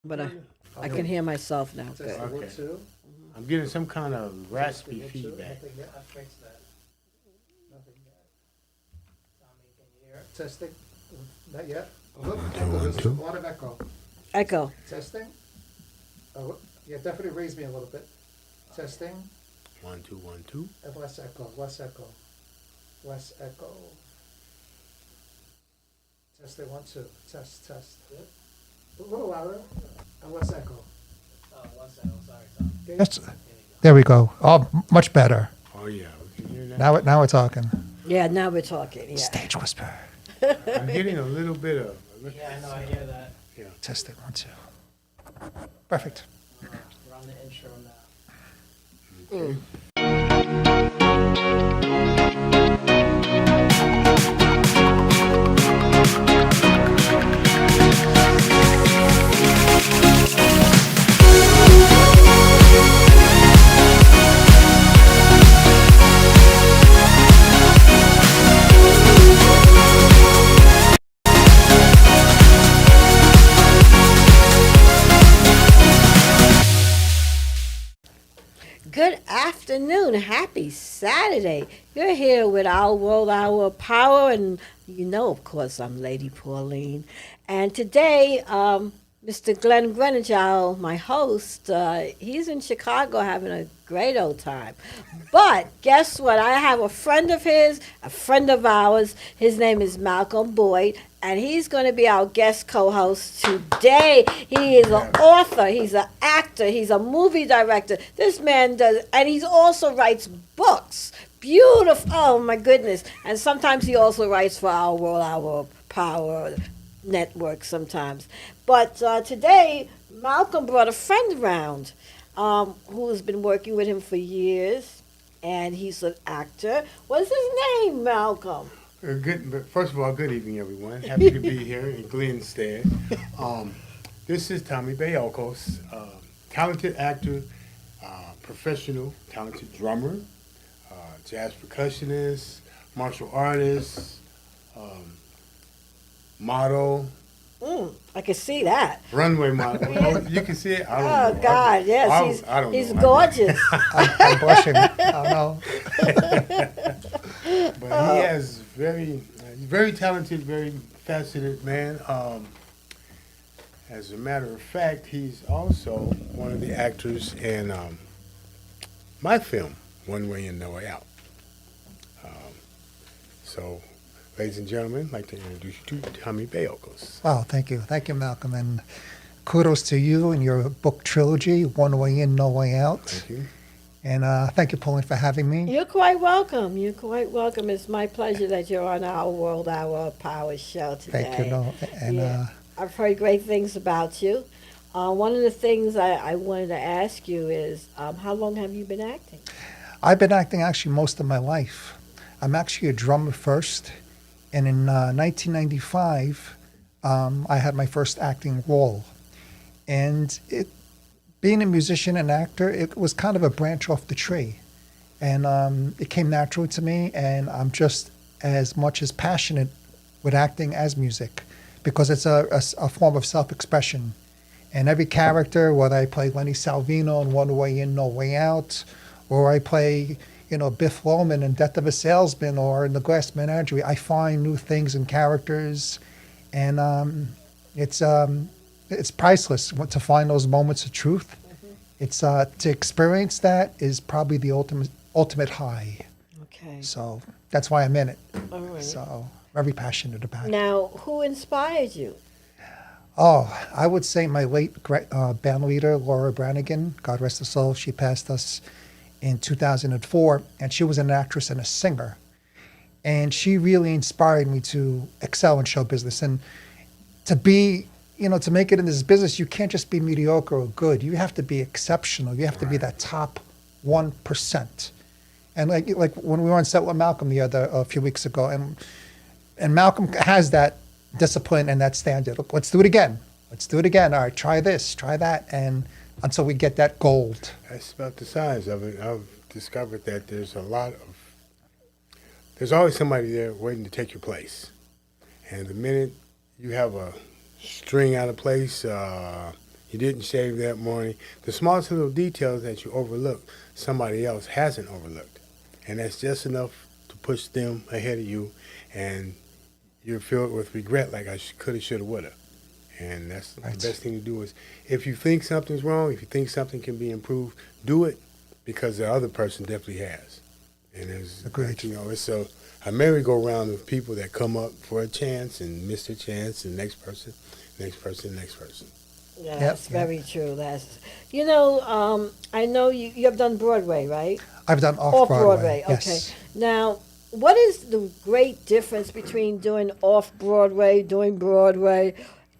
But I can hear myself now. Good. Testing, Okay. 1, 2. I'm getting some kind of raspy Testing, 1, 2. feedback. Nothing yet. I fixed that. Nothing yet. Tommy, can you hear it? Testing. Not yet. Look, echo. There's a lot of echo. Echo. Testing. Oh, yeah, definitely raise me a little bit. Testing. 1, 2, 1, 2. And less echo. Less echo. Less echo. Testing, 1, 2. Test, test. A little louder. And less echo. Oh, one second. Sorry, Tom. Yes. There we go. Oh, much better. Oh yeah, we can hear that. Now we're talking. Yeah, now we're talking. Yeah. Stage whisper. I'm getting a little bit of. Yeah, I know. I hear that. Testing, 1, 2. Perfect. We're on the intro now. Good afternoon. Happy Saturday. You're here with Our World, Our Power, and you know, of course, I'm Lady Pauline. And today, Mr. Glenn Greenwich, my host, he's in Chicago having a great old time. But guess what? I have a friend of his, a friend of ours. His name is Malcolm Boyd, and he's going to be our guest co-host today. He is an author, he's an actor, he's a movie director. This man does, and he also writes books. Beautiful, oh my goodness. And sometimes he also writes for Our World, Our Power network sometimes. But today, Malcolm brought a friend around who has been working with him for years, and he's an actor. What's his name, Malcolm? But first of all, good evening, everyone. Happy to be here in Glenstead. This is Tommy Bayiokos, talented actor, professional, talented drummer, jazz percussionist, martial artist, model, I can see that. runway model. Oh, you can see it. I don't know. God, yes, I don't he's know. gorgeous. I'm blushing. Oh, no. But he has very talented, very faceted man. As a matter of fact, he's also one of the actors in my film, One Way In, No Way Out. So, ladies and gentlemen, I'd like to introduce you to Tommy Bayiokos. Wow, thank you. Thank you, Malcolm. And kudos to you and your book trilogy, One Way In, No Way Out. Thank you. And thank you, Pauline, for having me. You're quite welcome. You're quite welcome. It's my pleasure that you're on Our World, Our Power show today. Thank you. No, and Yeah. I've heard great things about you. One of the things I wanted to ask you is, how long have you been acting? I've been acting actually most of my life. I'm actually a drummer first. And in 1995, I had my first acting role. And being a musician and actor, it was kind of a branch off the tree. And it came naturally to me, and I'm just as much as passionate with acting as music, because it's a form of self-expression. And every character, whether I play Lenny Salvino in One Way In, No Way Out, or I play, Biff Loman in Death of a Salesman, or in The Glass Menagerie, I find new things in characters, and it's priceless to find those moments of truth. Mm-hmm. It's to experience that is probably the ultimate high. Okay. So that's why I'm in it. All right. So very passionate about it. Now, who inspired you? Oh, I would say my late band leader, Laura Branigan, God rest her soul. She passed us in 2004, and she was an actress and a singer. And she really inspired me to excel in show business. And to be, to make it in this business, you can't just be mediocre or good. You have to be exceptional. You have to be that top 1%. And like when we were on set with Malcolm a few weeks ago, and Malcolm has that discipline and that standard. Look, let's do it again. Let's do it again. All right, try this, try that, and until we get that gold. That's about the size of it. I've discovered that there's always somebody there waiting to take your place. And the minute you have a string out of place, You didn't shave that morning. The smallest little details that you overlook, somebody else hasn't overlooked. And that's just enough to push them ahead of you, and you're filled with regret like I coulda, shoulda, woulda. And that's Right. the best thing to do is, if you think something's wrong, if you think something can be improved, do it, because the other person definitely has. And there's, Agreed. you know, it's a merry-go-round of people that come up for a chance and miss their chance, and next person, next person, next person. Yeah, Yep, that's yep. very true. I know you have done Broadway, right? I've done Off off-Broadway. Broadway, okay. Yes. Now, what is the great difference between doing off Broadway, doing Broadway,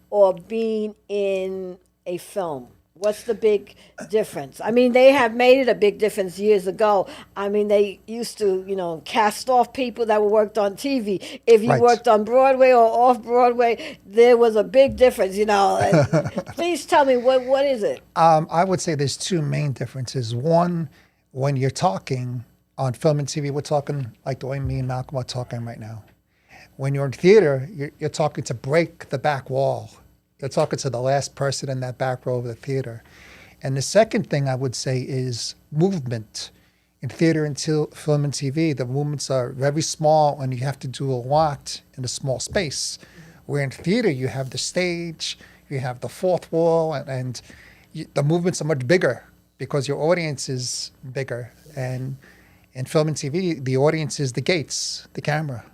or being in a film? What's the big difference? I mean, they have made it a big difference years ago. I mean, they used to, cast off people that were worked on TV. If you Right. worked on Broadway or off Broadway, there was a big difference, And please tell me, what is it? I would say there's two main differences. One, when you're talking on film and TV, we're talking like the way me and Malcolm are talking right now. When you're in theater, you're talking to break the back wall. You're talking to the last person in that back row of the theater. And the second thing I would say is movement. In theater and film and TV, the movements are very small and you have to do a lot in a small space. Where in theater, you have the stage, you have the fourth wall, and the movements are much bigger because your audience is bigger. And in film and TV, the audience is the gates, the camera.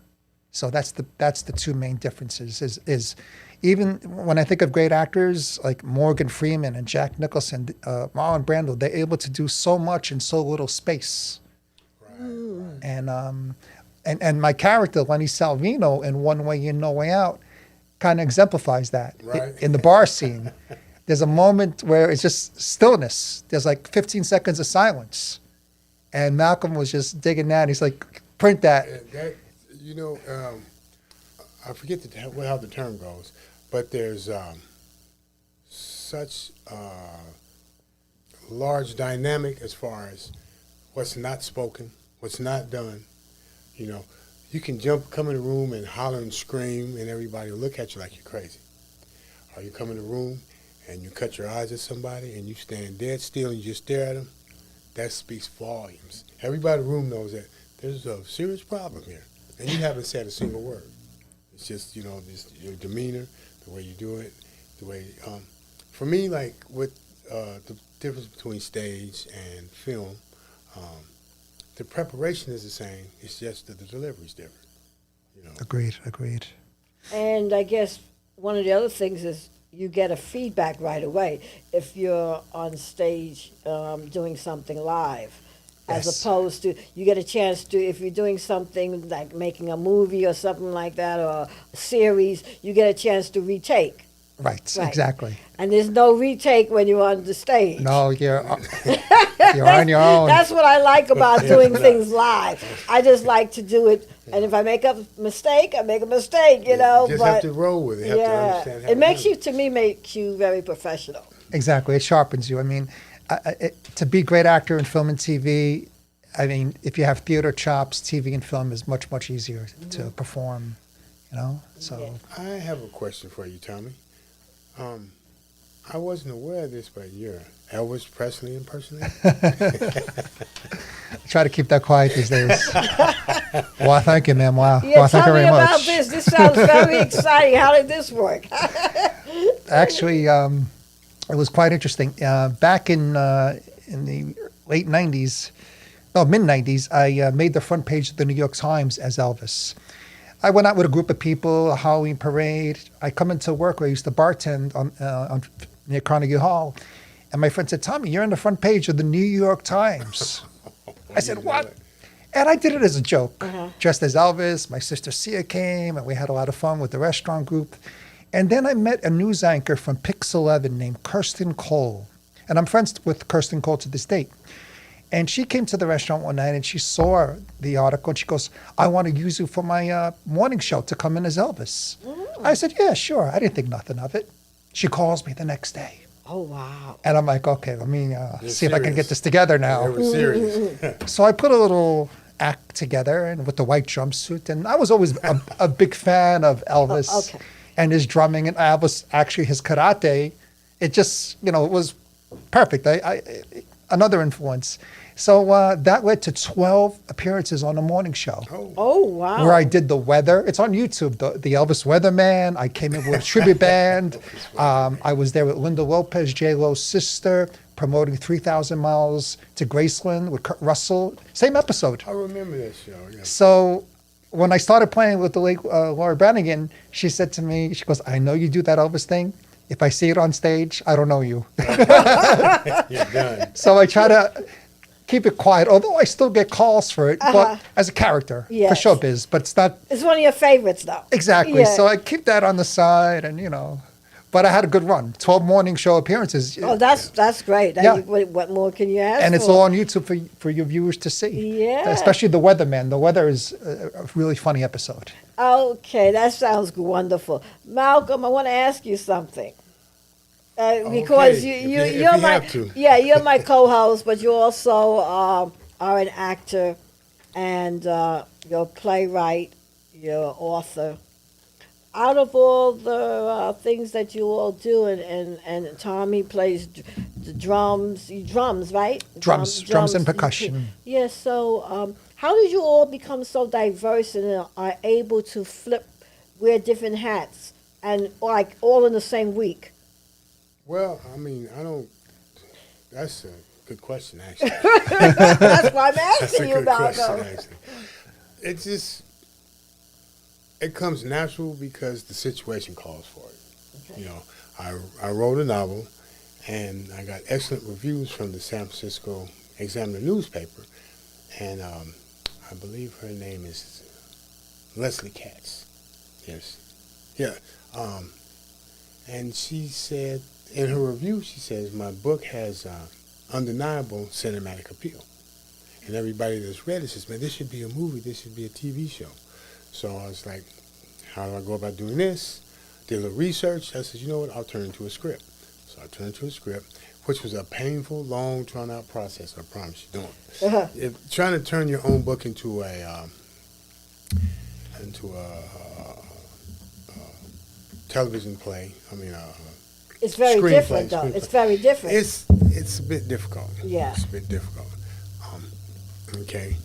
So that's the two main differences. Is even when I think of great actors like Morgan Freeman and Jack Nicholson, Marlon Brando, they're able to do so much in so little space. Right. And my character Lenny Salvino in One Way In, No Way Out kind of exemplifies that. Right. In the bar scene. There's a moment where it's just stillness. There's like 15 seconds of silence. And Malcolm was just digging that. He's like, print that. That, I forget how the term goes, but there's such large dynamic as far as what's not spoken, what's not done. You can come in a room and holler and scream, and everybody will look at you like you're crazy. Or you come in a room and you cut your eyes at somebody and you stand dead still and you just stare at them. That speaks volumes. Everybody in the room knows that there's a serious problem here, and you haven't said a single word. It's just, just your demeanor, the way you do it, the way. For me, like with the difference between stage and film, the preparation is the same. It's just that the delivery is different. Agreed. And I guess one of the other things is you get a feedback right away if you're on stage doing something live. As Yes. opposed to, you get a chance to, if you're doing something like making a movie or something like that, or a series, you get a chance to retake. Right, Right. exactly. And there's no retake when you're on the stage. No, you're on your own. That's what I like about doing things live. I just like to do it, and if I make a mistake, I make a mistake, Just but have to roll with it. Have to understand how it to makes do you, to me, makes you very professional. Exactly, it sharpens you. I mean, to be a great actor in film and TV, I mean, if you have theater chops, TV and film is much, much easier to perform, So, Yeah. I have a question for you, Tommy. I wasn't aware of this, but you're Elvis Presley impersonator? I try to keep that quiet these days. Well, thank you, ma'am. Wow. Yeah, Well, thank you tell me very about much. this. This sounds very exciting. How did this work? Actually, it was quite interesting. Back in the late 90s, no, mid-90s, I made the front page of the New York Times as Elvis. I went out with a group of people, a Halloween parade. I come into work where I used to bartend on near Carnegie Hall. And my friend said, Tommy, you're on the front page of the New York Times. I said, what? And I did it as a joke, dressed as Elvis. My sister Sia came, and we had a lot of fun with the restaurant group. And then I met a news anchor from Pix 11 named Kirsten Cole. And I'm friends with Kirsten Cole to this date. And she came to the restaurant one night, and she saw the article, and she goes, I want to use you for my morning show to come in as Elvis. I said, yeah, sure. I didn't think nothing of it. She calls me the next day. Oh, wow. And I'm like, okay, let me see if I can serious. get this together now. They were serious. So I put a little act together and with the white jumpsuit. And I was always a big fan of Elvis Okay. and his drumming. And Elvis, actually, his karate it just, it was perfect. Another influence. So that led to 12 appearances on the morning show. Oh, wow. Where I did the weather. It's on YouTube, the Elvis Weatherman. I came in with a tribute band. I was there with Linda Lopez, J-Lo's sister, promoting 3,000 Miles to Graceland with Kurt Russell. Same episode. I remember that show, yeah. So when I started playing with the late Laura Branigan, she said to me, she goes, I know you do that Elvis thing. If I see it on stage, I don't know you. You're done. So I try to keep it quiet, although I still get calls for it, but as a character Yes. for showbiz. But it's not It's one of your favorites, though. exactly. Yeah. So I keep that on the side, and but I had a good run. 12 morning show appearances. Oh, that's great. Yeah. What more can you ask And it's for? all on YouTube for your viewers to see. Yeah. Especially the Weatherman. The weather is a really funny episode. Okay, that sounds wonderful. Malcolm, I want to ask you something. Because Okay, if you're you my have to. you're my co-host, but you also are an actor, and you're a playwright, you're an author. Out of all the things that you all do, and Tommy plays the drums, right? Drums and percussion. Yeah. So, how did you all become so diverse and are able to wear different hats, and like all in the same week? Well, I mean, that's a good question, actually. That's why I'm That's a asking you good about question, them. actually. It comes natural because the situation calls for it. Okay. I wrote a novel, and I got excellent reviews from the San Francisco Examiner newspaper, and I believe her name is Leslie Katz. Yes. Yeah. And she said, in her review, she says, my book has undeniable cinematic appeal. And everybody that's read it says, man, this should be a movie, this should be a TV show. So I was like, how do I go about doing this? Did a little research. I said, you know what, I'll turn it into a script. So I turned it into a script, which was a painful, long, drawn-out process, I promise you. Don't. Trying to turn your own book into a television play, It's very Screenplay, different, though. screenplay. It's very different. It's a bit difficult. Yeah. It's a bit difficult. Okay.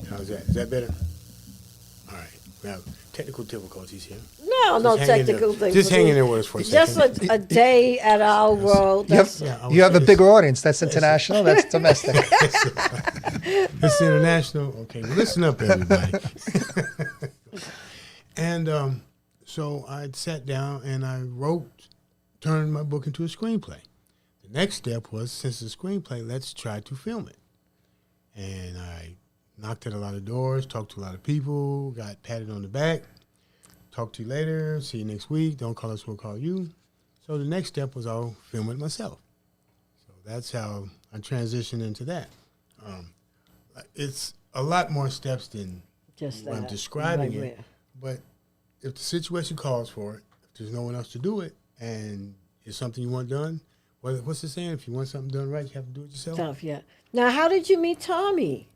How's that? Is that better? All right. We have technical difficulties here. no Just hang in technical there. things. Just hang in there with us for a Just second. a day at our world. That's, You have a bigger audience. That's international. That's domestic. It's international. Okay, listen up, everybody. And so I sat down and I turned my book into a screenplay. The next step was, since it's a screenplay, let's try to film it. And I knocked at a lot of doors, talked to a lot of people, got patted on the back. Talk to you later. See you next week. Don't call us, we'll call you. So the next step was I'll film it myself. So that's how I transitioned into that. It's a lot more steps than just what I'm that. describing Right, it. But if the situation calls for it, if there's no one else to do it, and it's something you want done, what's the saying? If you want something done right, you have to do it yourself. Tough, yeah. Now, how did you meet Tommy?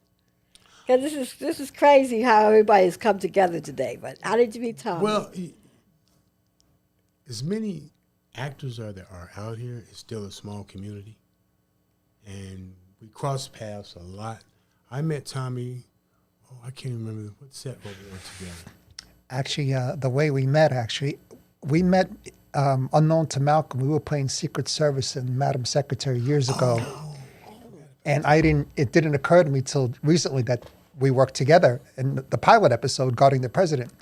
Because this is crazy how everybody's come together today. But how did you meet Tommy? Well, as many actors there are out here, it's still a small community. And we cross paths a lot. I met Tommy, I can't remember what set we were together. Actually, the way we met, unknown to Malcolm. We were playing Secret Service in Madam Secretary years ago. And it didn't occur to me till recently that we worked together in the pilot episode, Guarding the President.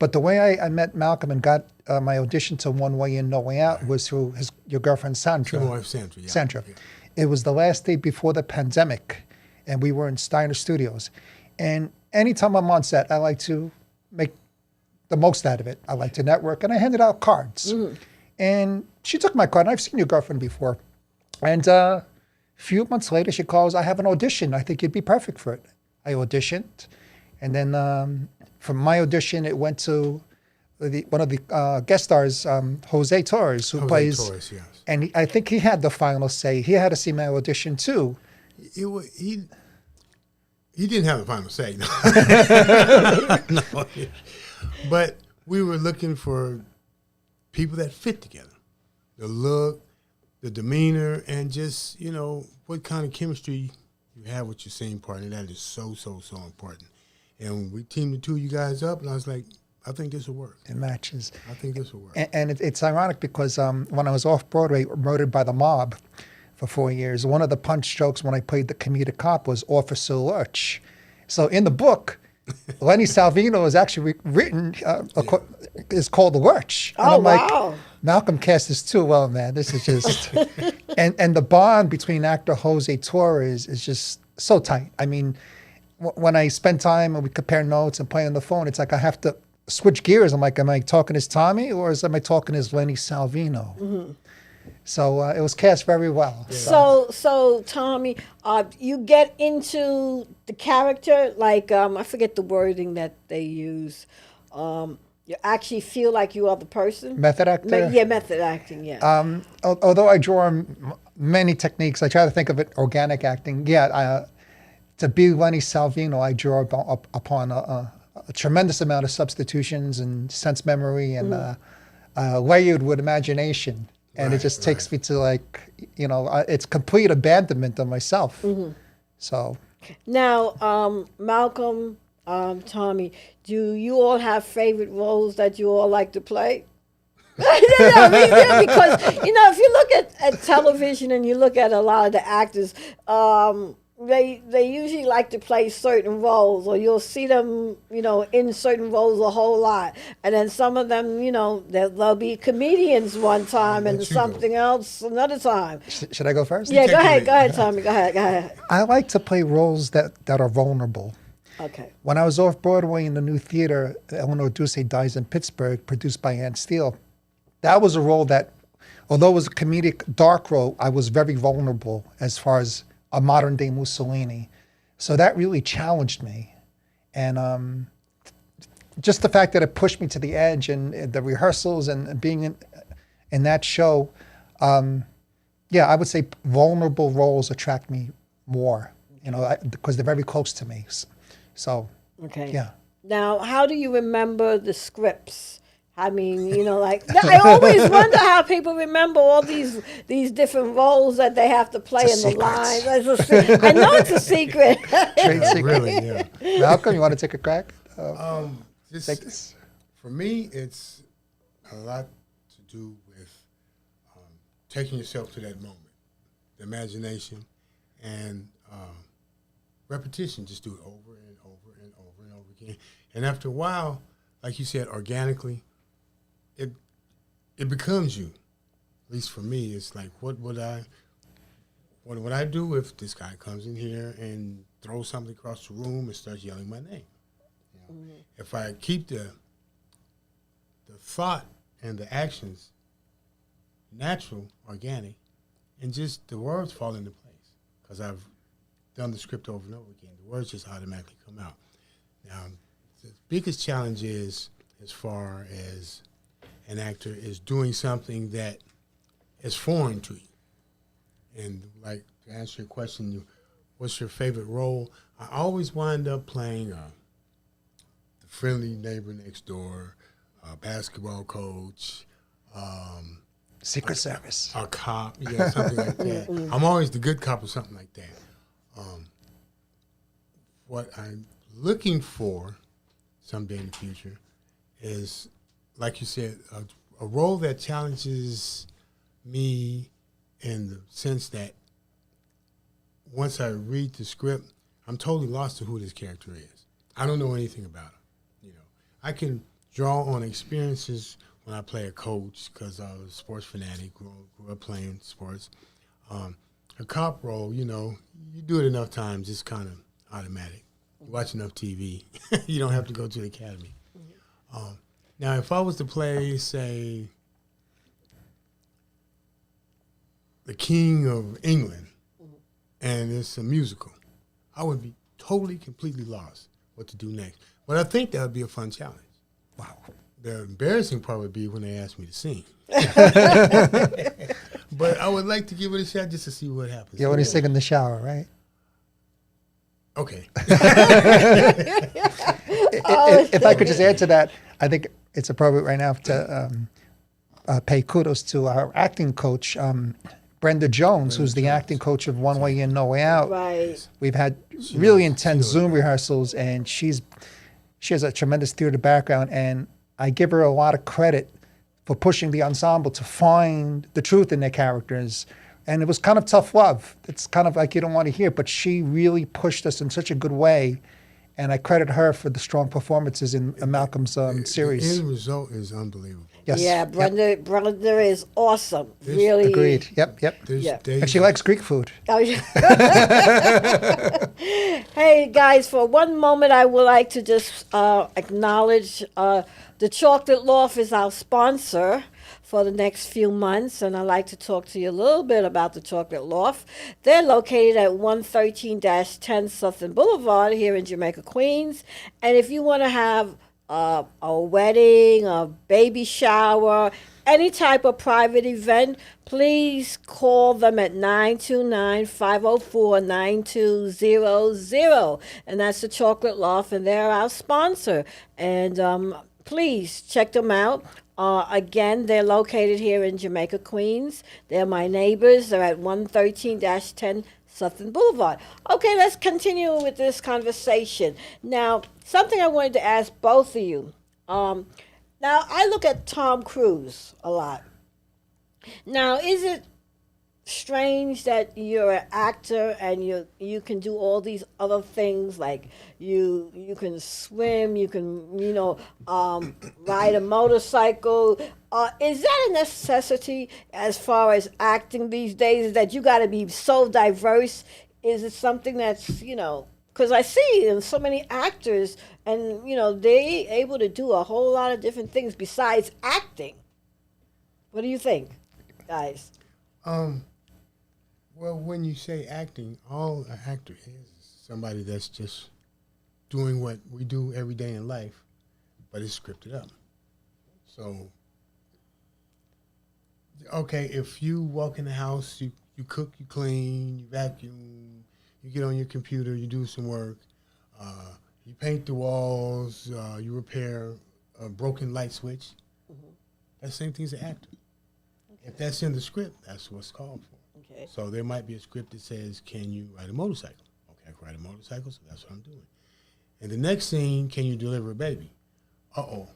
But the way I met Malcolm and got my audition to One Way In, No Way Out was through your girlfriend, Sandra. My wife, Sandra, yeah. Sandra. Yeah. It was the last day before the pandemic, and we were in Steiner Studios. And anytime I'm on set, I like to make the most out of it. I like to network, and I handed out cards. And she took my card, and I've seen your girlfriend before. And a few months later, she calls, I have an audition. I think you'd be perfect for it. I auditioned. And then from my audition, it went to one of the guest stars, Jose Torres, who plays. Torres, yes. And I think he had the final say. He had to see my audition too. He didn't have the final say. No. No. But we were looking for people that fit together. The look, the demeanor, and just, what kind of chemistry you have with your singing partner. That is so, so, so important. And we teamed the two of you guys up, and I was like, I think this will work. It matches. I think this will work. And it's ironic because when I was off Broadway, Murdered by the Mob for 4 years, one of the punch jokes when I played the comedic cop was Officer Lurch. So in the book, Lenny Salvino is actually written, is called Lurch. And Oh, I'm like, wow. Malcolm cast this too well, man. This is just, and the bond between actor Jose Torres is just so tight. I mean, when I spend time and we compare notes and play on the phone, it's like I have to switch gears. I'm like, am I talking as Tommy or am I talking as Lenny Salvino? Mm-hmm. So it was cast very well. Yeah. So Tommy, you get into the character, like I forget the wording that they use. You actually feel like you are the person. Method actor? Yeah, method acting, yeah. Although I draw many techniques, I try to think of it organic acting. Yeah, to be Lenny Salvino, I draw upon a tremendous amount of substitutions and sense memory and layered with imagination. And it just takes me to it's complete abandonment of myself. Mm-hmm. So now, Malcolm, Tommy, do you all have favorite roles that you all like to play? Because if you look at television and you look at a lot of the actors, they usually like to play certain roles, or you'll see them, in certain roles a whole lot. And then some of them, they'll be comedians one time and something else another time. Should I go first? Yeah, go ahead, Tommy. Go ahead. I like to play roles that are vulnerable. Okay. When I was off Broadway in the new theater, Eleanor Duse Dies in Pittsburgh, produced by Ann Steele, that was a role that, although it was a comedic dark role, I was very vulnerable as far as a modern day Mussolini. So that really challenged me. And just the fact that it pushed me to the edge and the rehearsals and being in that show, I would say vulnerable roles attract me more, because they're very close to me. So, okay. Yeah. Now, how do you remember the scripts? I mean, I always wonder how people remember all these different roles that they have to play in the lines. I know it's a secret. Trade secret. Really, yeah. Malcolm, you want to take a crack? Take this. For me, it's a lot to do with taking yourself to that moment, the imagination, and repetition. Just do it over and over and over and over again. And after a while, like you said, organically, it becomes you. At least for me, it's like, what would I do if this guy comes in here and throws something across the room and starts yelling my name? Mm-hmm. If I keep the thought and the actions natural, organic, and just the words fall into place because I've done the script over and over again. The words just automatically come out. Now, the biggest challenge is, as far as an actor, is doing something that is foreign to you. And like, to answer your question, what's your favorite role? I always wind up playing the friendly neighbor next door, a basketball coach, Secret Service, a cop, something like that. I'm always the good cop or something like that. What I'm looking for someday in the future is, like you said, a role that challenges me in the sense that once I read the script, I'm totally lost to who this character is. I don't know anything about him. I can draw on experiences when I play a coach because I was a sports fanatic, grew up playing sports. A cop role, you do it enough times, it's kind of automatic. You watch enough TV, you don't have to go to the academy. Now, if I was to play, say, the King of England, and it's a musical, I would be totally, completely lost what to do next. But I think that would be a fun challenge. Wow. The embarrassing part would be when they ask me to sing. But I would like to give it a shot just to see what happens. You only sing in the shower, right? Okay. If I could just add to that, I think it's appropriate right now to pay kudos to our acting coach, Brenda Jones, who's the Jones. acting coach of One Way In, No Way Out. Right. We've had She really knows- intense she knows. Zoom rehearsals, and she has a tremendous theater background, and I give her a lot of credit for pushing the ensemble to find the truth in their characters. And it was kind of tough love. It's kind of like you don't want to hear, but she really pushed us in such a good way. And I credit her for the strong performances in Malcolm's The series. end result is unbelievable. Yes. Yeah, Yep. Brenda is awesome. This- Really. Agreed. Yep. There's Yeah. days And she likes Greek food. Oh, yeah. Hey, guys, for one moment, I would like to just acknowledge the Chocolate Loft is our sponsor for the next few months, and I'd like to talk to you a little bit about the Chocolate Loft. They're located at 113-10 Southern Boulevard here in Jamaica, Queens. And if you want to have a wedding, a baby shower, any type of private event, please call them at 929-504-9200. And that's the Chocolate Loft, and they're our sponsor. And please check them out. Again, they're located here in Jamaica, Queens. They're my neighbors. They're at 113-10 Southern Boulevard. Okay, let's continue with this conversation. Now, something I wanted to ask both of you. Now, I look at Tom Cruise a lot. Now, is it strange that you're an actor and you can do all these other things, like you can swim, you can ride a motorcycle? Is that a necessity as far as acting these days, that you got to be so diverse? Is it something that's because I see in so many actors, and they able to do a whole lot of different things besides acting. What do you think, guys? Well, when you say acting, all an actor is somebody that's just doing what we do every day in life, but it's scripted up. So, okay, if you walk in the house, you cook, you clean, you vacuum, you get on your computer, you do some work, you paint the walls, you repair a broken light switch. That's the same thing as an actor. If that's in the script, that's what's called for. Okay. So there might be a script that says, can you ride a motorcycle? Okay, I can ride a motorcycle, so that's what I'm doing. And the next scene, can you deliver a baby? Uh-oh.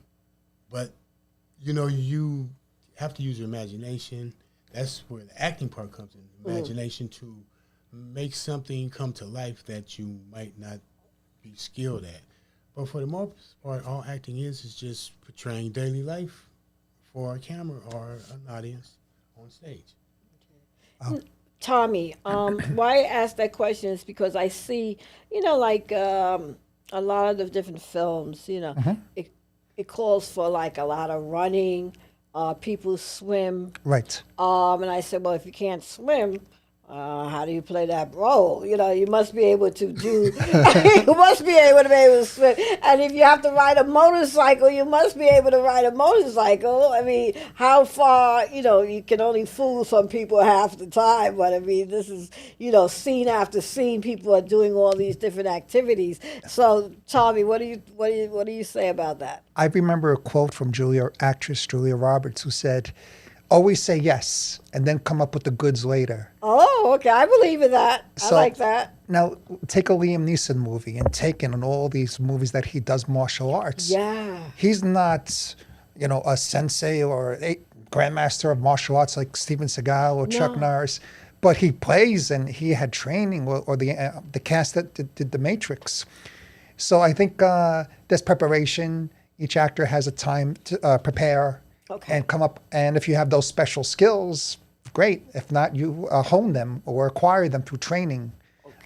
But, you have to use your imagination. That's where the acting part comes in, imagination to make something come to life that you might not be skilled at. But for the most part, all acting is just portraying daily life for a camera or an audience on stage. Tommy, why I ask that question is because I see, like a lot of the different films, it calls for like a lot of running, people swim. Right. And I said, well, if you can't swim, how do you play that role? You must be able to do, you must be able to swim. And if you have to ride a motorcycle, you must be able to ride a motorcycle. I mean, how far, you can only fool some people half the time. But I mean, this is, scene after scene, people are doing all these different activities. So, Tommy, what do you say about that? I remember a quote from actress Julia Roberts, who said, "Always say yes, and then come up with the goods later." Oh, okay. I believe in that. I So- like that. Now, take a Liam Neeson movie and Taken and all these movies that he does martial arts. Yeah. He's not, a sensei or a grandmaster of martial arts like Steven Seagal or Chuck No. Norris, but he plays and he had training, or the cast that did The Matrix. So I think there's preparation. Each actor has a time to prepare. Okay. And come up, and if you have those special skills, great. If not, you hone them or acquire them through training.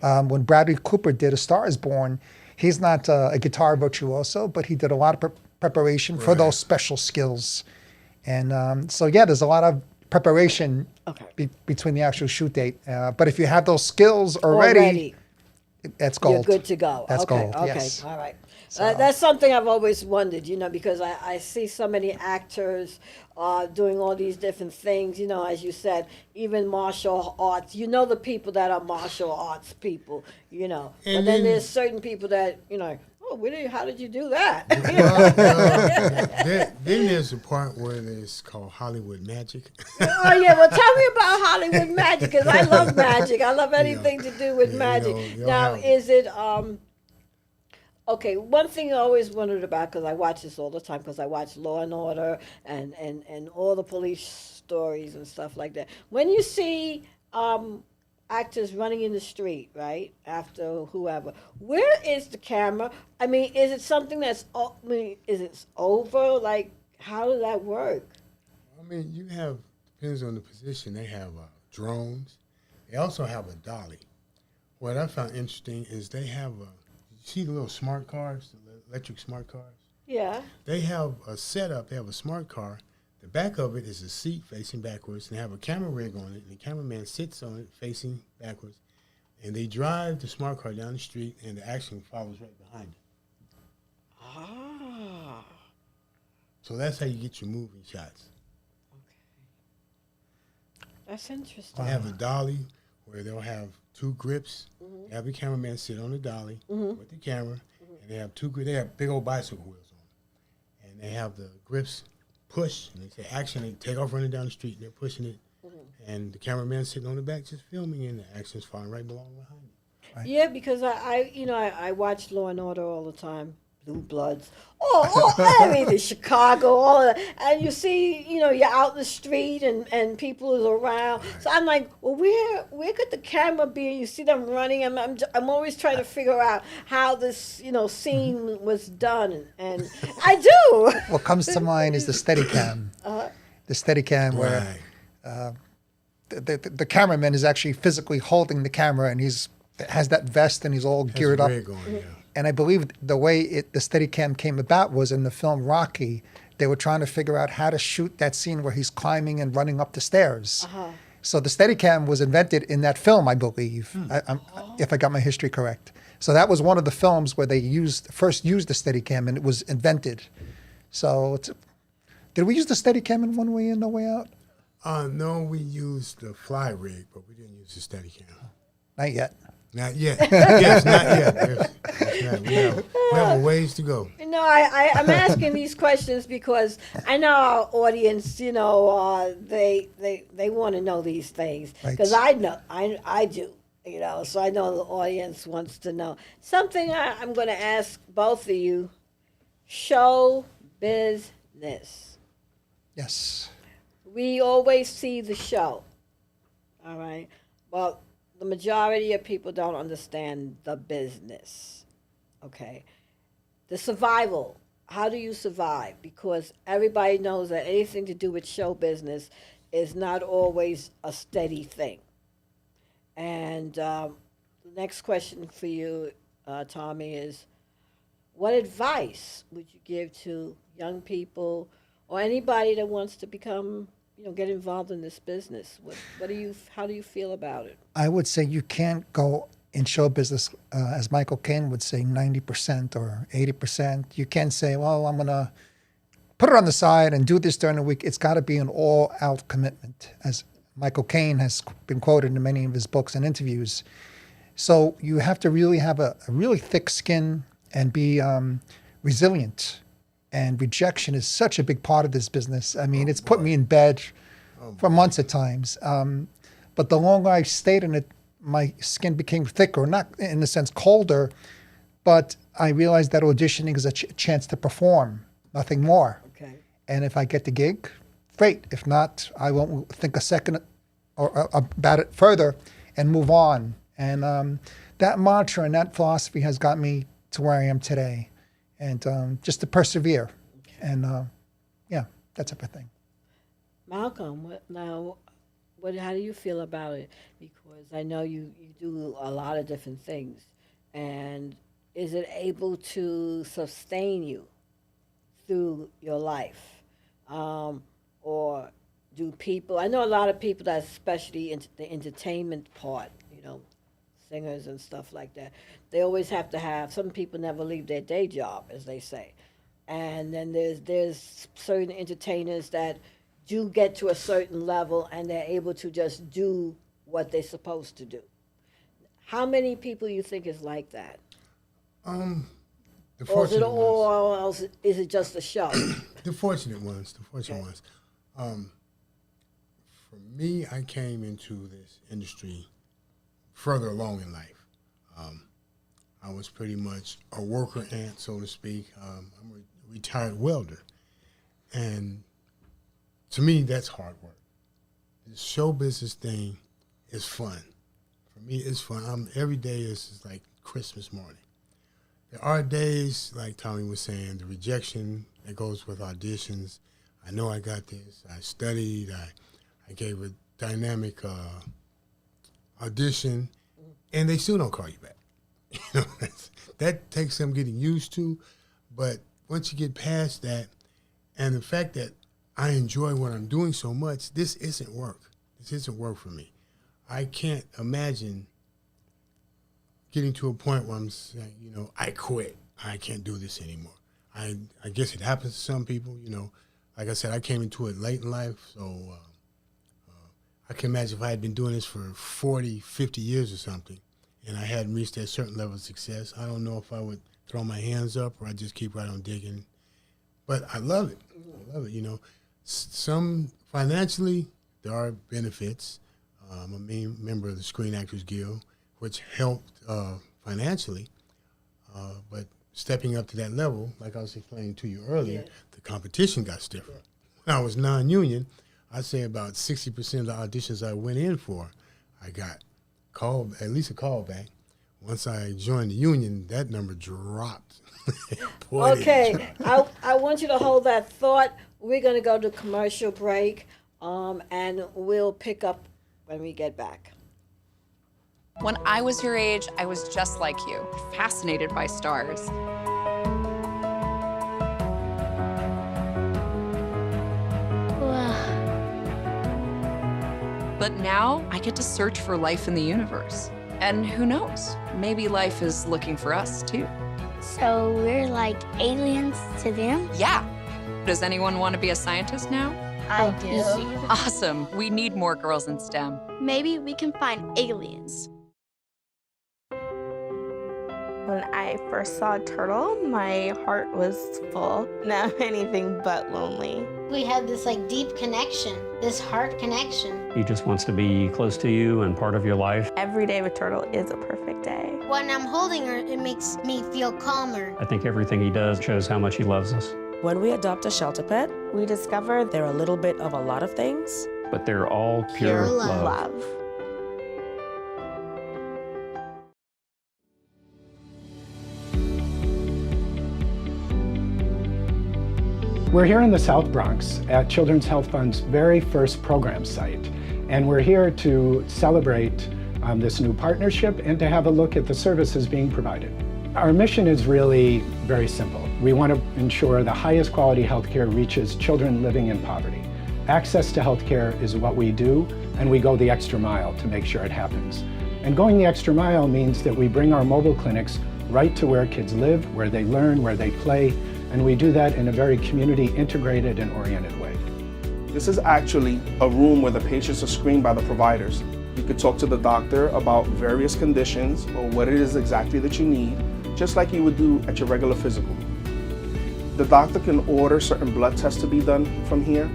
When Bradley Cooper did A Star Is Born, he's not a guitar virtuoso, but he did a lot of preparation for those special skills. And there's a lot of preparation between the actual shoot date. But if you have those skills already. That's gold. You're good to go. That's okay, gold, Okay, yes. all right. So- That's something I've always wondered, because I see so many actors doing all these different things, as you said, even martial arts. The people that are martial arts people, But then then- there's certain people that, oh, how did you do that? Then there's the part where it's called Hollywood magic. Oh yeah, well tell me about Hollywood magic because I love magic. I love anything to do with magic. Now, is it okay? One thing I always wondered about because I watch this all the time because I watch Law and Order and all the police stories and stuff like that. When you see actors running in the street, right after whoever, where is the camera? I mean, is it something that's? Is it over? Like, how does that work? I mean, depends on the position. They have drones. They also have a dolly. What I found interesting is they have you see the little smart cars, the electric smart cars? Yeah. They have a setup. They have a smart car. The back of it is a seat facing backwards, and they have a camera rig on it, and the cameraman sits on it facing backwards, and they drive the smart car down the street, and the action follows right behind it. Ah. So that's how you get your moving shots. That's interesting. They have a dolly where they'll have two grips. They have the cameraman sit on the dolly with the camera, and they have they have big old bicycle wheels on them. And they have the grips push, and they say action, they take off running down the street, and they're pushing it. And the cameraman sitting on the back just filming, and the action's following right along behind it. Right. Yeah, because I watch Law and Order all the time. Blue Bloods, I mean, Chicago, all of that. And you see, you're out in the street and people is around. So I'm like, well, where could the camera be? And you see them running. I'm always trying to figure out how this, scene was done. And I do. What comes to mind is the Steadicam. The Steadicam where the cameraman is actually physically holding the camera, and has that vest, and he's all geared up. Rig on, yeah. And I believe the way the Steadicam came about was in the film Rocky. They were trying to figure out how to shoot that scene where he's climbing and running up the stairs. So the Steadicam was invented in that film, I believe, if I got my history correct. So that was one of the films where they first used the Steadicam, and it was invented. So did we use the Steadicam in One Way In, No Way Out? No, we used the fly rig, but we didn't use the Steadicam. Not yet. Not yet. Yes, not yet. We have a ways to go. I'm asking these questions because I know our audience, they want to know these things. Because I know, I do, so I know the audience wants to know. Something I'm going to ask both of you, show business. Yes. We always see the show, all right? Well, the majority of people don't understand the business, okay? The survival, how do you survive? Because everybody knows that anything to do with show business is not always a steady thing. And the next question for you, Tommy, is what advice would you give to young people or anybody that wants to become get involved in this business? How do you feel about it? I would say you can't go in show business, as Michael Caine would say, 90% or 80%. You can't say, well, I'm going to put it on the side and do this during the week. It's got to be an all-out commitment, as Michael Caine has been quoted in many of his books and interviews. So you have to really have a really thick skin and be resilient. And rejection is such a big part of this business. I mean, it's put me in bed for months at times. But the longer I stayed in it, my skin became thicker, not in the sense colder, but I realized that auditioning is a chance to perform, nothing more. Okay. And if I get the gig, great. If not, I won't think a second about it further and move on. And that mantra and that philosophy has got me to where I am today. And just to persevere. And that type of thing. Malcolm, how do you feel about it? Because I know you do a lot of different things. And is it able to sustain you through your life? Or do people, I know a lot of people that especially into the entertainment part, singers and stuff like that, they always have to have, some people never leave their day job, as they say. And then there's certain entertainers that do get to a certain level and they're able to just do what they're supposed to do. How many people you think is like that? The Or is it fortunate ones. all, or else is it just a show? The fortunate ones. The fortunate ones. For me, I came into this industry further along in life. I was pretty much a worker ant, so to speak. I'm a retired welder. And to me, that's hard work. This show business thing is fun. For me, it's fun. Every day is like Christmas morning. There are days, like Tommy was saying, the rejection that goes with auditions. I know I got this. I studied. I gave a dynamic audition, and they still don't call you back. You know, that takes some getting used to. But once you get past that, and the fact that I enjoy what I'm doing so much, this isn't work. This isn't work for me. I can't imagine getting to a point where I'm saying, you know, I quit. I can't do this anymore. I guess it happens to some people, you know. Like I said, I came into it late in life, so I can imagine if I had been doing this for 40, 50 years or something, and I hadn't reached that certain level of success, I don't know if I would throw my hands up or I'd just keep right on digging. But I love it. I love it, you know. Some, financially, there are benefits. I'm a main member of the Screen Actors Guild, which helped financially, but stepping up to that level, like I was explaining to you earlier, the competition got stiffer. When I was non-union, I'd say about 60% of the auditions I went in for, I got at least a call back. Once I joined the union, that number dropped. Boy, Okay, I want you to hold that thought. We're going to go to commercial break, and we'll pick up when we get back. When I was your age, I was just like you, fascinated by stars. But now I get to search for life in the universe. And who knows, maybe life is looking for us too. So we're like aliens to them? Yeah. Does anyone want to be a scientist now? I do. Awesome. We need more girls in STEM. Maybe we can find aliens. When I first saw a turtle, my heart was full. Now I'm anything but lonely. We have this like deep connection, this heart connection. He just wants to be close to you and part of your life. Every day with turtle is a perfect day. When I'm holding her, it makes me feel calmer. I think everything he does shows how much he loves us. When we adopt a shelter pet, We discover they're a little bit of a lot of things. But they're all pure, Pure love. love. We're here in the South Bronx at Children's Health Fund's very first program site, and we're here to celebrate this new partnership and to have a look at the services being provided. Our mission is really very simple. We want to ensure the highest quality healthcare reaches children living in poverty. Access to healthcare is what we do, and we go the extra mile to make sure it happens. And going the extra mile means that we bring our mobile clinics right to where kids live, where they learn, where they play, and we do that in a very community integrated and oriented way. This is actually a room where the patients are screened by the providers. You could talk to the doctor about various conditions or what it is exactly that you need, just like you would do at your regular physical. The doctor can order certain blood tests to be done from here.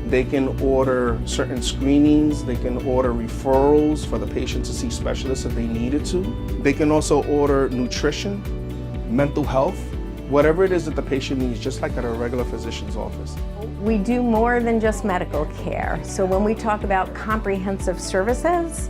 They can order certain screenings. They can order referrals for the patient to see specialists if they needed to. They can also order nutrition, mental health, whatever it is that the patient needs, just like at a regular physician's office. We do more than just medical care. So when we talk about comprehensive services,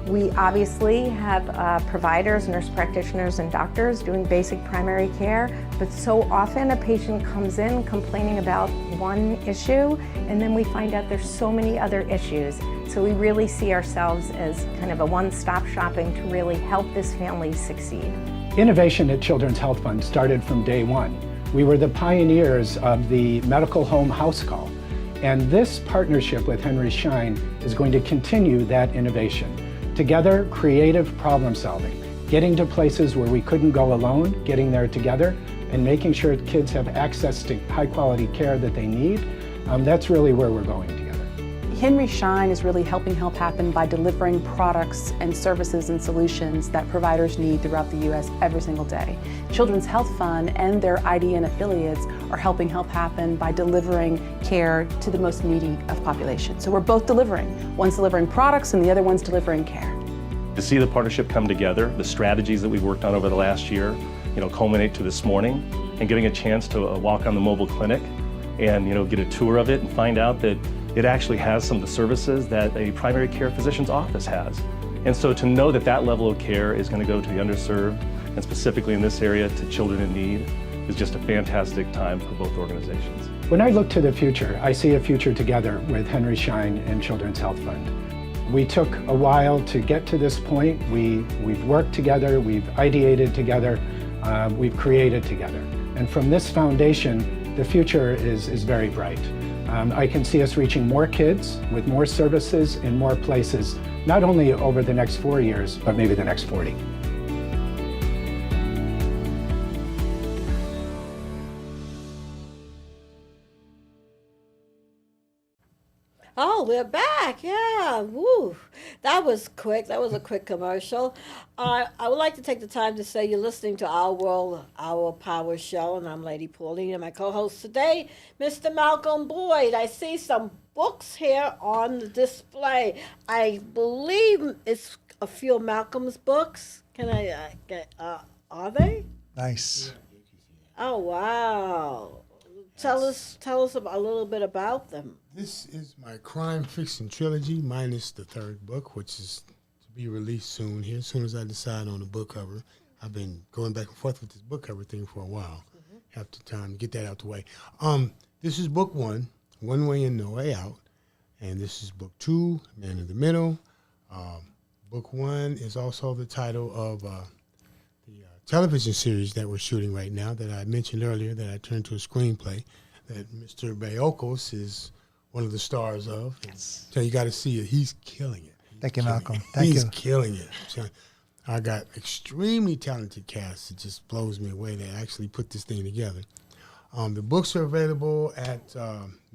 we obviously have providers, nurse practitioners, and doctors doing basic primary care, but so often a patient comes in complaining about one issue, and then we find out there's so many other issues. So we really see ourselves as kind of a one-stop shopping to really help this family succeed. Innovation at Children's Health Fund started from day one. We were the pioneers of the medical home house call, and this partnership with Henry Schein is going to continue that innovation. Together, creative problem solving, getting to places where we couldn't go alone, getting there together, and making sure kids have access to high quality care that they need. That's really where we're going together. Henry Schein is really helping help happen by delivering products and services and solutions that providers need throughout the U.S. every single day. Children's Health Fund and their IDN affiliates are helping help happen by delivering care to the most needy of populations. So we're both delivering. One's delivering products and the other one's delivering care. To see the partnership come together, the strategies that we've worked on over the last year, culminate to this morning, and getting a chance to walk on the mobile clinic and get a tour of it and find out that it actually has some of the services that a primary care physician's office has. And so to know that that level of care is going to go to the underserved, and specifically in this area to children in need, is just a fantastic time for both organizations. When I look to the future, I see a future together with Henry Schein and Children's Health Fund. We took a while to get to this point. We've worked together, we've ideated together, we've created together. And from this foundation, the future is very bright. I can see us reaching more kids with more services in more places, not only over the next 4 years, but maybe the next 40. Oh, we're back. Yeah. Woo. That was quick. That was a quick commercial. I would like to take the time to say you're listening to Our World, Our Power show, and I'm Lady Pauline, and my co-host today, Mr. Malcolm Boyd. I see some books here on the display. I believe it's a few of Malcolm's books. Can I get, are they? Nice. Oh, wow. Tell us a little bit about them. This is my crime fiction trilogy, minus the third book, which is to be released soon here, as soon as I decide on the book cover. I've been going back and forth with this book cover thing for a while. Have the time to get that out the way. This is book one, One Way In, No Way Out. And this is book two, Man in the Middle. Book one is also the title of the television series that we're shooting right now that I mentioned earlier that I turned to a screenplay that Mr. Bayiokos is one of the stars of. Yes. So you got to see it. He's killing it. Thank you, Malcolm. Thank you. He's killing it. I got extremely talented cast. It just blows me away. They actually put this thing together. The books are available at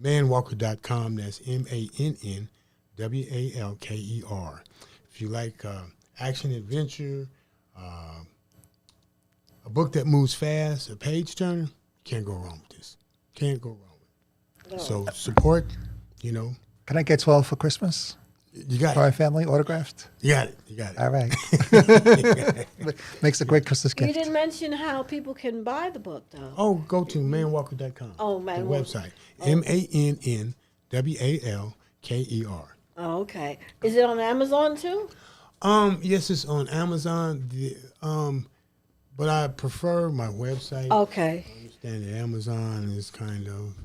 manwalker.com. That's MANNWALKER. If you like action adventure, a book that moves fast, a page turner, can't go wrong with this. Can't go wrong with it. No. So support, Can I get 12 for Christmas? You got for our family, autographed? You got it. You got it. All right. Makes a great Christmas gift. You didn't mention how people can buy the book, though. Oh, go to manwalker.com. Oh, the website. MANNWALKER. Oh, okay. Is it on Amazon, too? Yes, it's on Amazon. But I prefer my website. Okay. I understand that Amazon is kind of,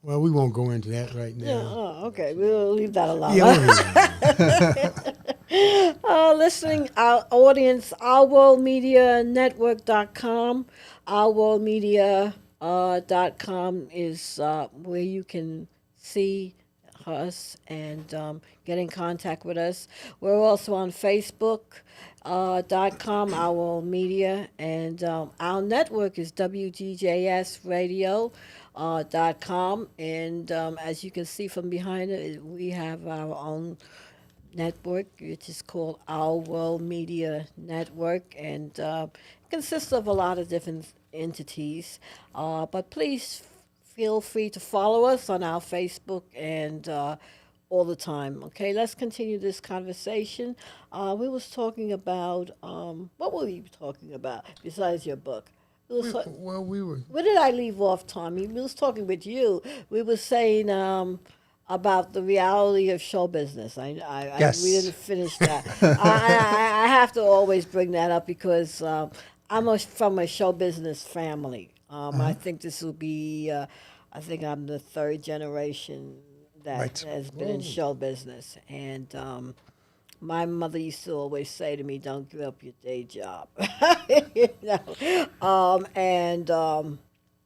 well, we won't go into that right now. Yeah, okay. We'll leave that alone. Yeah, listening, our audience, ourworldmedianetwork.com. Ourworldmedia.com is where you can see us and get in contact with us. We're also on Facebook. .com, Our World Media, and our network is WGJSradio.com, and as you can see from behind it, we have our own network, which is called Our World Media Network, and it consists of a lot of different entities, but please feel free to follow us on our Facebook and all the time. Okay, let's continue this conversation. We was talking about, what were we talking about besides your book? We were. Where did I leave off, Tommy? We was talking with you. We were saying about the reality of show business. Yes. We didn't finish that. I have to always bring that up because I'm from a show business family. I think this will be, I think I'm the third generation that has been in show business. And my mother used to always say to me, don't give up your day job.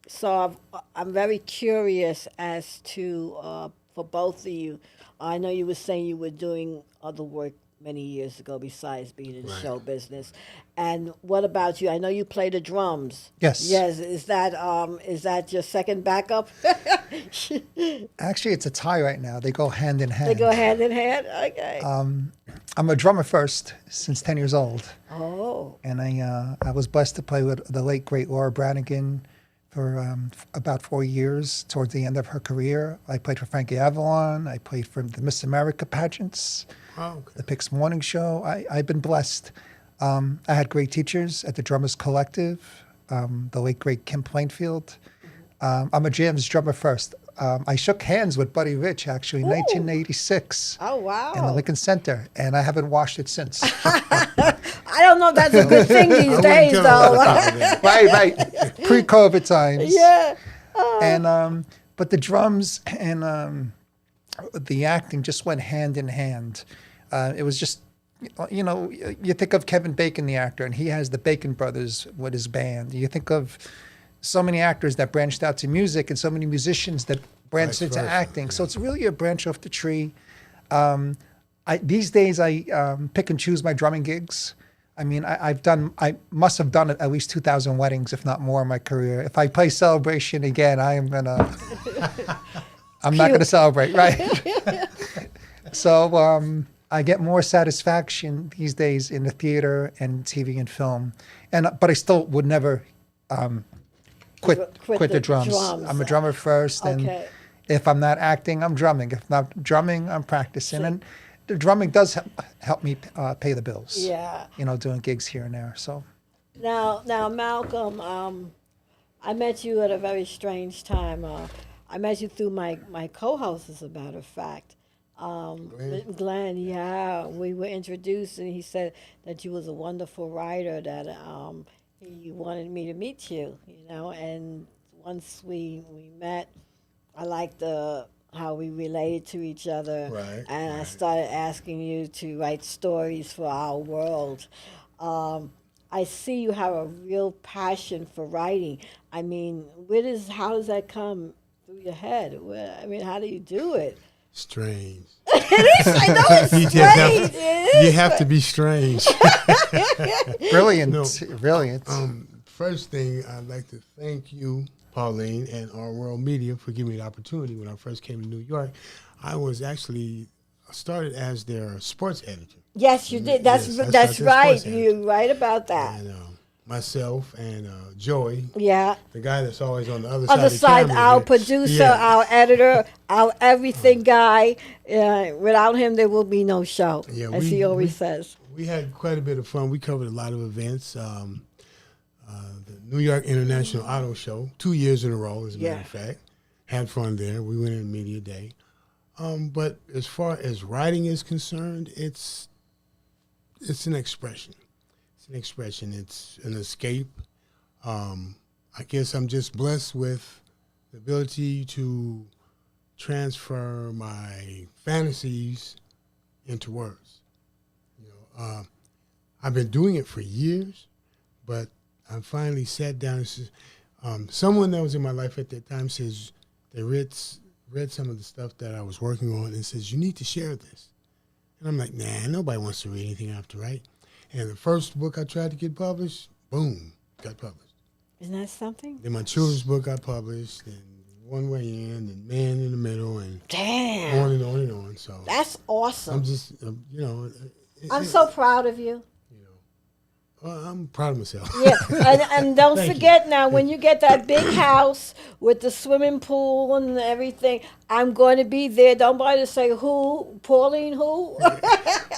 So I'm very curious as to, for both of you, I know you were saying you were doing other work many years ago besides being in show business. And what about you? I know you play the drums. Yes. Yes. Is that your second backup? Actually, it's a tie right now. They go hand in hand. They go hand in hand? Okay. I'm a drummer first since 10 years old. Oh. And I was blessed to play with the late, great Laura Branigan for about 4 years towards the end of her career. I played for Frankie Avalon. I played for the Miss America pageants, the Pix Morning Show. I've been blessed. I had great teachers at the Drummers Collective, the late, great Kim Plainfield. I'm a jams drummer first. I shook hands with Buddy Rich, actually, in 1986. Oh, wow. In the Lincoln Center, and I haven't washed it since. I don't know if that's a good thing these days, though. Right. Pre-COVID times. Yeah. And but the drums and the acting just went hand in hand. It was just, you think of Kevin Bacon, the actor, and he has the Bacon Brothers with his band. You think of so many actors that branched out to music and so many musicians that branched into acting. So it's really a branch off the tree. These days I pick and choose my drumming gigs. I mean, I must have done at least 2,000 weddings, if not more, in my career. If I play Celebration again, I'm not gonna celebrate, right? So I get more satisfaction these days in the theater and TV and film, but I still would never quit the drums. I'm a drummer first, and if I'm not acting, I'm drumming. If not drumming, I'm practicing. And the drumming does help me pay the bills. Yeah. Doing gigs here and there. So now, Malcolm, I met you at a very strange time. I met you through my co-host, as a matter of fact. Glenn, yeah. We were introduced, and he said that you was a wonderful writer, that he wanted me to meet you, and once we met, I liked how we related to each other, and I started asking you to write stories for our world. I see you have a real passion for writing. I mean, how does that come through your head? How do you do it? Strange. It is. I know it's strange. You have to be strange. Brilliant. First thing, I'd like to thank you, Pauline, and our World Media for giving me the opportunity. When I first came to New York, I was actually started as their sports editor. Yes, you did. That's right. You're right about that. And, myself and Joey, the guy that's always on the other side, our producer, our editor, our everything guy. Without him, there will be no show, as he always says. We had quite a bit of fun. We covered a lot of events. The New York International Auto Show, 2 years in a row, as a matter of fact. Had fun there. We went in Media Day. But as far as writing is concerned, it's an expression. It's an escape. I guess I'm just blessed with the ability to transfer my fantasies into words. I've been doing it for years, but I finally sat down and said, someone that was in my life at that time says they read some of the stuff that I was working on and says, you need to share this. And I'm like, nah, nobody wants to read anything I have to write. And the first book I tried to get published, boom, got published. Isn't that something? Then my children's book got published, and One Way In, and Man in the Middle, and damn, on and on and on. So that's awesome. I'm just, I'm so proud of you. I'm proud of myself. Yeah, and don't forget now, when you get that big house with the swimming pool and everything, I'm going to be there. Don't bother to say who, Pauline, who.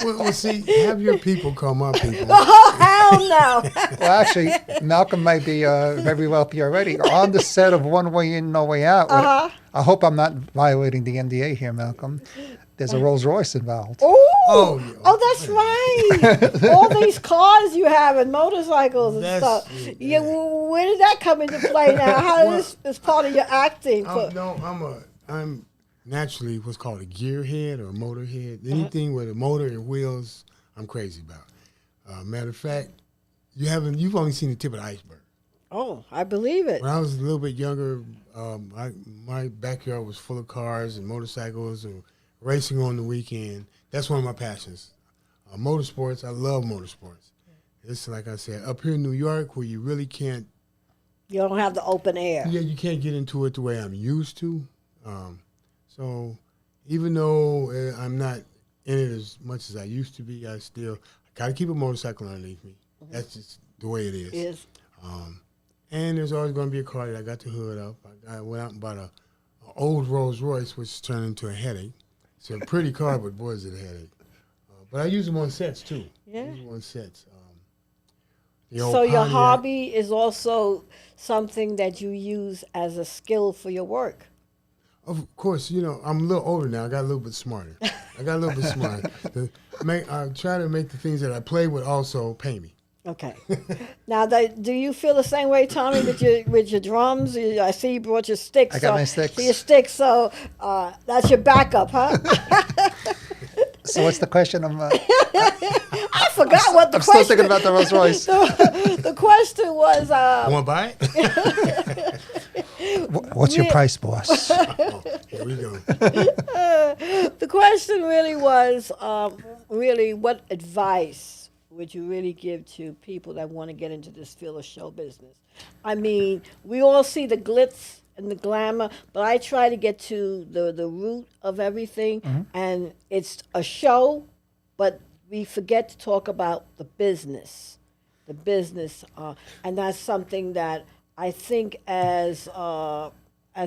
well, see, have your people come up, people. Oh, hell no. Well, actually, Malcolm might be very wealthy already. On the set of One Way In, No Way Out. I hope I'm not violating the NDA here, Malcolm. There's a Rolls Royce involved. Oh, that's right. All these cars you have and motorcycles and stuff. Yeah, where did that come into play now? How is this part of your acting? I'm naturally what's called a gearhead or a motorhead. Anything with a motor and wheels, I'm crazy about. Matter of fact, you've only seen the tip of the iceberg. Oh, I believe it. When I was a little bit younger, my backyard was full of cars and motorcycles and racing on the weekend. That's one of my passions. Motorsports, I love motorsports. It's like I said, up here in New York where you really can't. You don't have the open air. Yeah, you can't get into it the way I'm used to. So even though I'm not in it as much as I used to be, I got to keep a motorcycle underneath me. That's just the way it is. And there's always going to be a car that I got the hood up. I went out and bought a old Rolls Royce, which turned into a headache. It's a pretty car, but boy, is it a headache. But I use them on sets, too. Yeah. I use them on sets. So your hobby is also something that you use as a skill for your work. Of course, I'm a little older now. I got a little bit smarter. I try to make the things that I play with also pay me. Okay. Now, do you feel the same way, Tommy, with your drums? I see you brought your sticks. I got my sticks. Your sticks, so that's your backup, huh? So what's the question? I forgot what the question. I'm still thinking about the Rolls Royce. The question was. Want to buy it? What's your price, boss? Here we go. The question really was, what advice would you really give to people that want to get into this field of show business? I mean, we all see the glitz and the glamour, but I try to get to the root of everything, and it's a show, but we forget to talk about the business, and that's something that I think as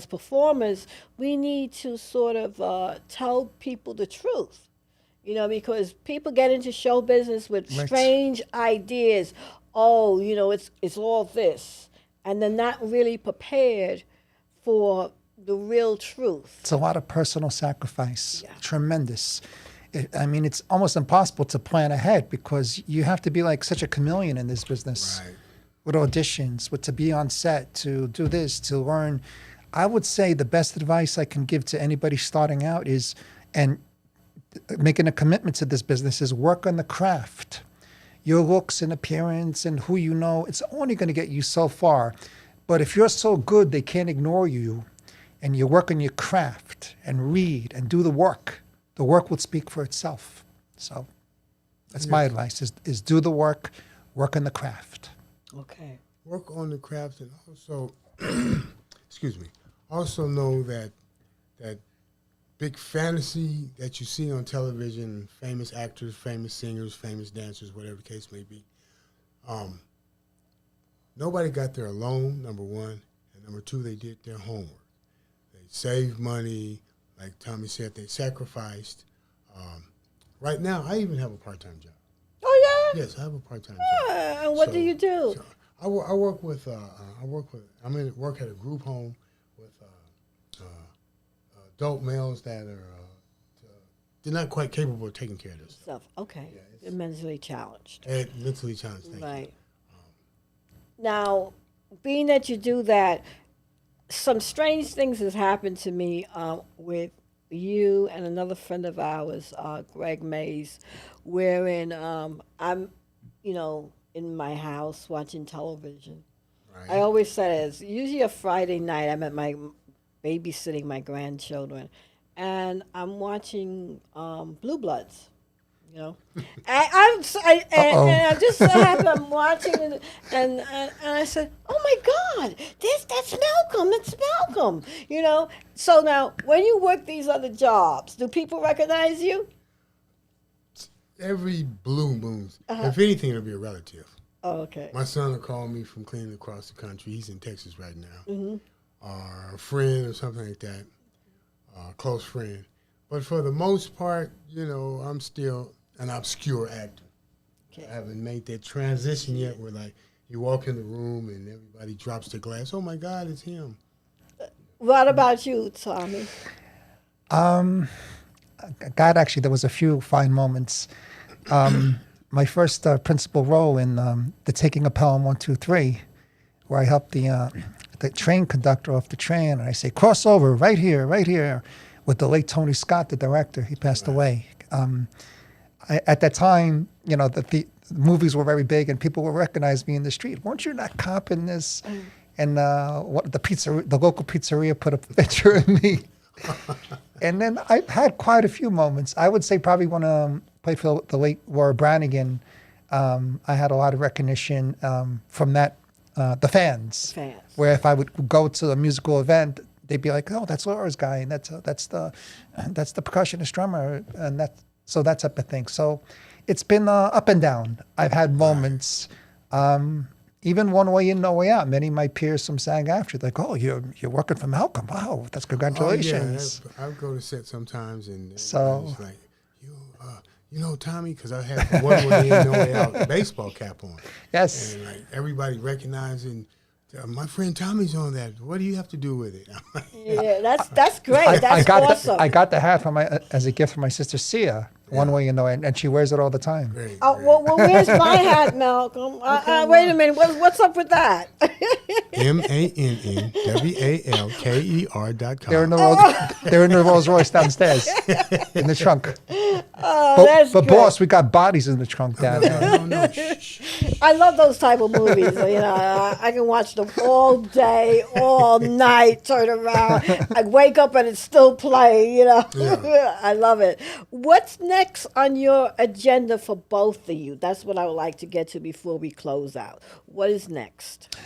performers, we need to sort of tell people the truth. Because people get into show business with strange ideas. Oh, it's all this. And they're not really prepared for the real truth. It's a lot of personal sacrifice. Yeah. Tremendous. It's almost impossible to plan ahead because you have to be like such a chameleon in this business. Right. With auditions, to be on set, to do this, to learn. I would say the best advice I can give to anybody starting out is, and making a commitment to this business, is work on the craft. Your looks and appearance and who you know, it's only going to get you so far. But if you're so good they can't ignore you, and you work on your craft and read and do the work will speak for itself. So that's my advice, is do the work on the craft. Okay. Work on the craft, and also, excuse me, also know that big fantasy that you see on television, famous actors, famous singers, famous dancers, whatever the case may be, nobody got there alone, number one, and number two, they did their homework. They saved money, like Tommy said, they sacrificed. Right now, I even have a part-time job. Oh, yeah? Yes, I have a part-time job. And what do you do? So I work with, I'm in work at a group home with adult males that are they're not quite capable of taking care of this stuff. Okay. Yeah, they're mentally challenged. Mentally challenged, thank you. Now, being that you do that, some strange things has happened to me with you and another friend of ours, Greg Mays, wherein I'm, in my house watching television. Right. I always said it's usually a Friday night. I'm at my babysitting my grandchildren, and I'm watching Blue Bloods. And I just so happen I'm watching it, and I said, "Oh my God, that's Malcolm! It's Malcolm!" So now, when you work these other jobs, do people recognize you? Every blue moons. If anything, it'll be a relative. Oh, okay. My son will call me from cleaning across the country. He's in Texas right now. Or a friend or something like that, a close friend. But for the most part, I'm still an obscure actor. Okay. I haven't made that transition yet where, like, you walk in the room and everybody drops their glass. Oh, my God, it's him. What about you, Tommy? God, actually, there was a few fine moments. My first principal role in the Taking of Pelham 1, 2, 3, where I helped the train conductor off the train, and I say, cross over, right here, with the late Tony Scott, the director. He passed away. At that time, the movies were very big, and people would recognize me in the street. Weren't you that cop in this? And the local pizzeria put a picture of me. And then I've had quite a few moments. I would say probably one of played for the late Laura Branigan, I had a lot of recognition from that, the fans. Where if I would go to a musical event, they'd be like, "Oh, that's Laura's guy, and that's the percussionist drummer," and so that type of thing. So it's been up and down. I've had moments, even one way in, no way out. Many of my peers from SAG after, like, "Oh, you're working for Malcolm. Wow, that's congratulations." Oh, yeah. I go to set sometimes, and so it's like, you know, Tommy, because I have one way in, no way out baseball cap on. Yes. And like everybody recognizing, my friend Tommy's on that. What do you have to do with it? Yeah, that's great. That's awesome. I got the hat from as a gift from my sister Sia. One way, and she wears it all the time. Great. Well, where's my hat, Malcolm? Wait a minute. What's up with that? MANNWALKER.com. They're in the Rolls Royce downstairs in the trunk. Oh, that's but great. boss, we got bodies in the trunk down there. No. I love those type of movies. You know, I can watch them all day, all night. Turn around, I wake up and it's still playing. You know, I love it. What's next on your agenda for both of you? That's what I would like to get to before we close out. What is next?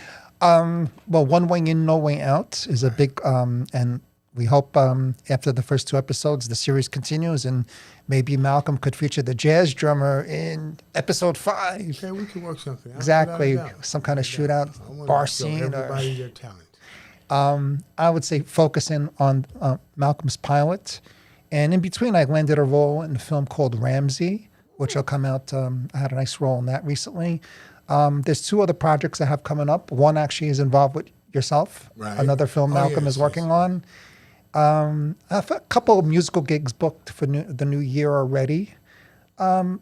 Well, One Way In, No Way Out is a big, and we hope after the first 2 episodes, the series continues, and maybe Malcolm could feature the jazz drummer in episode 5. Okay, we can work something out. Exactly, some kind of shootout bar scene. Everybody their talent. I would say focusing on Malcolm's pilot. And in between, I landed a role in a film called Ramsey, which will come out. I had a nice role in that recently. There's 2 other projects I have coming up. One actually is involved with yourself. Right. Another film Malcolm is working on. I have a couple of musical gigs booked for the new year already. I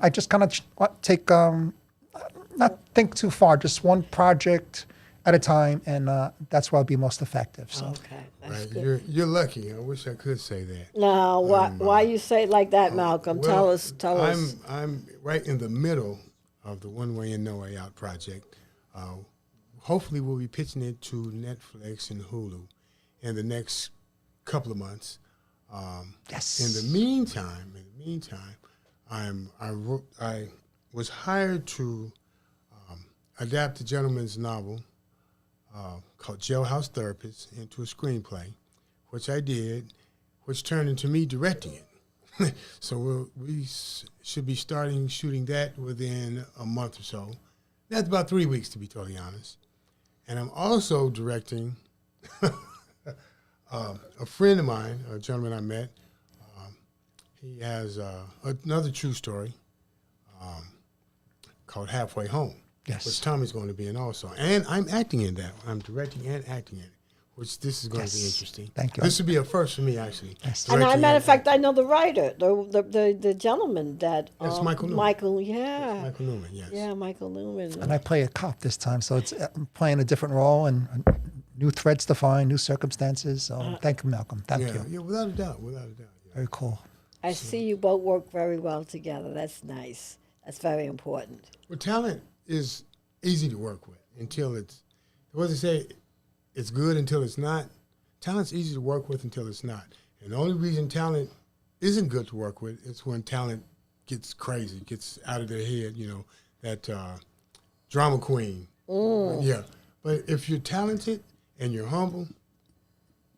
just kind of take, not think too far, just one project at a time, and that's where I'll be most effective. So. Okay, that's Right. good. You're lucky. I wish I could say that. No, why you say it like that, Malcolm? Well, Tell us. I'm right in the middle of the One Way In, No Way Out project. Hopefully, we'll be pitching it to Netflix and Hulu in the next couple of months. Yes. In the meantime, I was hired to adapt a gentleman's novel called Jailhouse Therapist into a screenplay, which I did, which turned into me directing it. So we should be starting shooting that within a month or so. That's about 3 weeks, to be totally honest. And I'm also directing a friend of mine, a gentleman I met. He has another true story called Halfway Home. Yes. Which Tommy's going to be in also. And I'm acting in that. I'm directing and acting in it, which this is going to be interesting. Thank you. This would be a first for me, actually. Yes. And as a matter of fact, I know the writer, the gentleman that... That's Michael Newman. Yeah. Michael Newman, yes. Yeah, Michael Newman. And I play a cop this time, so I'm playing a different role and new threads to find, new circumstances. So thank you, Malcolm. Thank you. Yeah, without a doubt, without a doubt. Yeah. Very cool. I see you both work very well together. That's nice. That's very important. Well, talent is easy to work with until it's, what they say, it's good until it's not. Talent's easy to work with until it's not. And the only reason talent isn't good to work with is when talent gets crazy, gets out of their head, that drama queen. Yeah. But if you're talented and you're humble,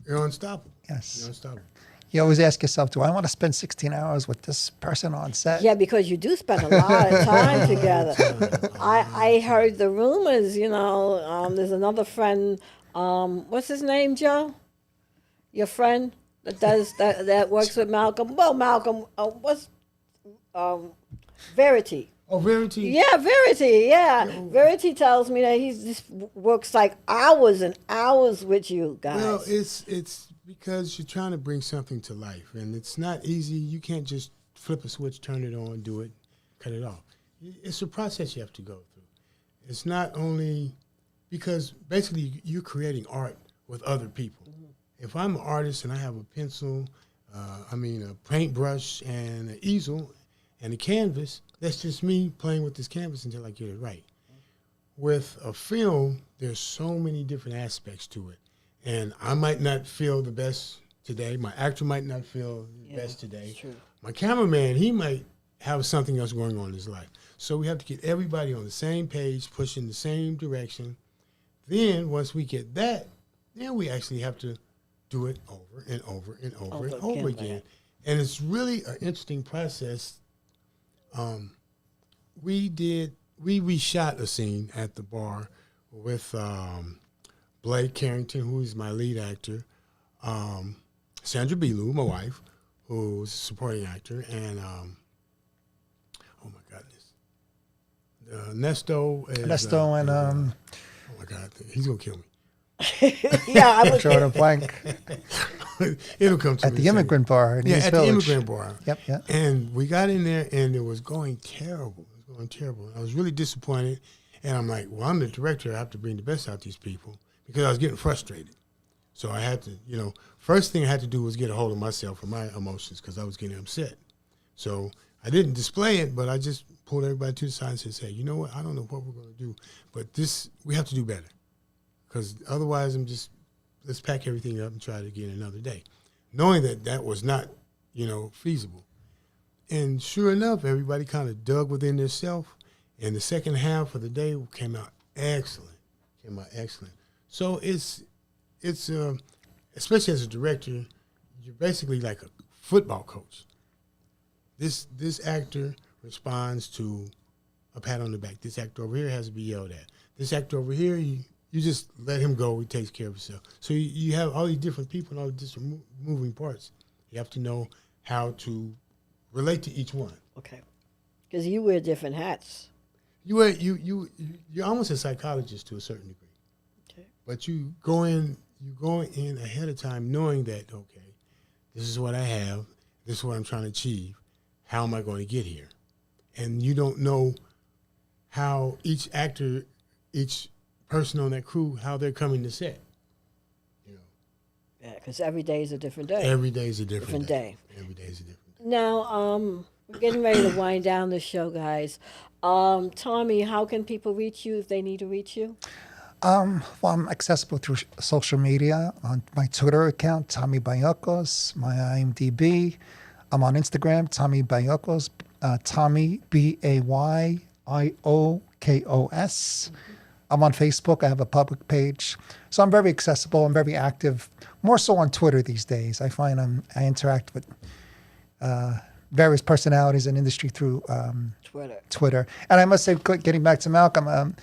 you're unstoppable. Yes. You're unstoppable. You always ask yourself, do I want to spend 16 hours with this person on set? Yeah, because you do spend a lot of time together. I heard the rumors, there's another friend, what's his name, Joe? Your friend that does that works with Malcolm. Well, Malcolm, what's Verity? Oh, Verity? Yeah, Verity, yeah. Verity tells me that he just works like hours and hours with you guys. Well, it's because you're trying to bring something to life, and it's not easy. You can't just flip a switch, turn it on, do it, cut it off. It's a process you have to go through. It's not only because basically you're creating art with other people. Mm-hmm. If I'm an artist and I have a pencil, a paintbrush and an easel and a canvas, that's just me playing with this canvas until I get it right. With a film, there's so many different aspects to it. And I might not feel the best today. My actor might not feel the best today. my cameraman, he might have something else going on in his life. So we have to get everybody on the same page, pushing the same direction. Then once we get that, then we actually have to do it over and over and over again. And it's really an interesting process. We reshot a scene at the bar with Blake Carrington, who is my lead actor, Sandra Belu, my wife, who's a supporting actor, and oh my goodness, Nesto is, Nesto and oh my God, he's gonna kill me. Yeah, I was drawing a blank. It'll come to at me the immigrant bar in yeah, East at Village. the immigrant bar. Yep, yep. And we got in there, and it was going terrible. It was going terrible. I was really disappointed, and I'm like, well, I'm the director. I have to bring the best out of these people because I was getting frustrated. So I had to, first thing I had to do was get a hold of myself and my emotions because I was getting upset. So I didn't display it, but I just pulled everybody to the side and said, hey, you know what? I don't know what we're going to do, but we have to do better because otherwise let's pack everything up and try it again another day, knowing that was not, feasible. And sure enough, everybody kind of dug within themselves, and the second half of the day came out excellent. So it's especially as a director, you're basically like a football coach. This actor responds to a pat on the back. This actor over here has to be yelled at. This actor over here, you just let him go. He takes care of himself. So you have all these different people and all these different moving parts. You have to know how to relate to each one. Okay, because you wear different hats. You're almost a psychologist to a certain degree. Okay. But you go in ahead of time knowing that, okay, this is what I have, this is what I'm trying to achieve. How am I going to get here? And you don't know how each actor, each person on that crew, how they're coming to set. Yeah, because every day is a different day. Every day is a different day. Every day is a different day. Now, we're getting ready to wind down the show, guys. Tommy, how can people reach you if they need to reach you? Well, I'm accessible through social media on my Twitter account, Tommy Bayiokos, my IMDb. I'm on Instagram, Tommy Bayiokos, Tommy Bayiokos. I'm on Facebook. I have a public page. So I'm very accessible. I'm very active, more so on Twitter these days. I find I interact with various personalities in industry through Twitter. And I must say, getting back to Malcolm,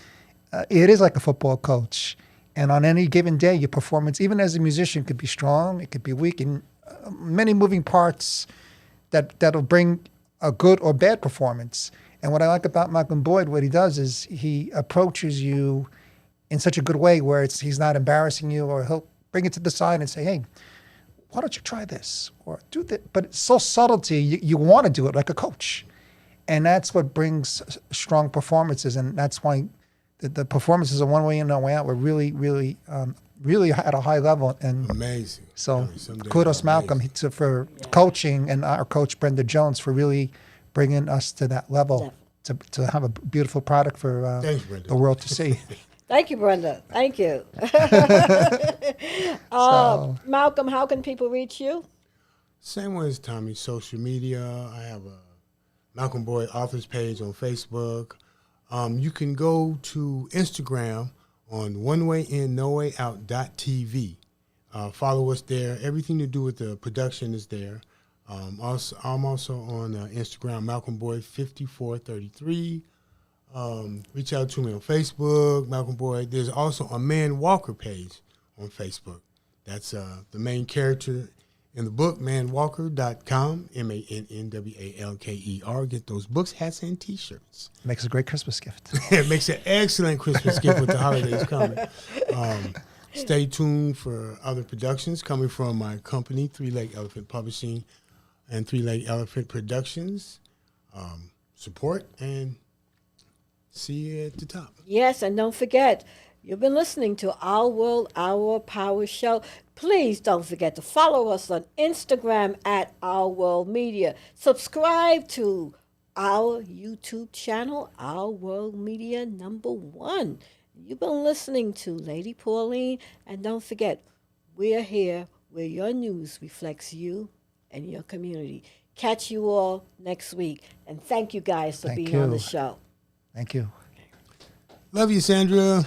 it is like a football coach. And on any given day, your performance, even as a musician, could be strong, it could be weak, and many moving parts that'll bring a good or bad performance. And what I like about Malcolm Boyd, what he does is he approaches you in such a good way where he's not embarrassing you, or he'll bring it to the side and say, hey, why don't you try this or do that? But it's so subtlety, you want to do it like a coach. And that's what brings strong performances. And that's why the performances are one way in and one way out. We're really, really, really at a high level. And amazing. So kudos, Malcolm, for coaching, and our coach, Brenda Jones, for really bringing us to that level to have a beautiful product for the world to see. Thank you, Brenda. Thank you. Malcolm, how can people reach you? Same way as Tommy, social media. I have a Malcolm Boyd authors page on Facebook. You can go to Instagram on onewayinnowayout.tv. Follow us there. Everything to do with the production is there. I'm also on Instagram, Malcolm Boyd 5433. Reach out to me on Facebook, Malcolm Boyd. There's also a Man Walker page on Facebook. That's the main character in the book, manwalker.com, MANNWALKER. Get those books, hats, and T-shirts. Makes a great Christmas gift. It makes an excellent Christmas gift with the holidays coming. Stay tuned for other productions coming from my company, Three Leg Elephant Publishing and Three Leg Elephant Productions. Support and see you at the top. Yes, and don't forget, you've been listening to Our World, Our Power Show. Please don't forget to follow us on Instagram at Our World Media. Subscribe to our YouTube channel, Our World Media #1. You've been listening to Lady Pauline, and don't forget, we're here where your news reflects you and your community. Catch you all next week. And thank you guys for Thank being on the you. show. Thank you. Love you, Sandra.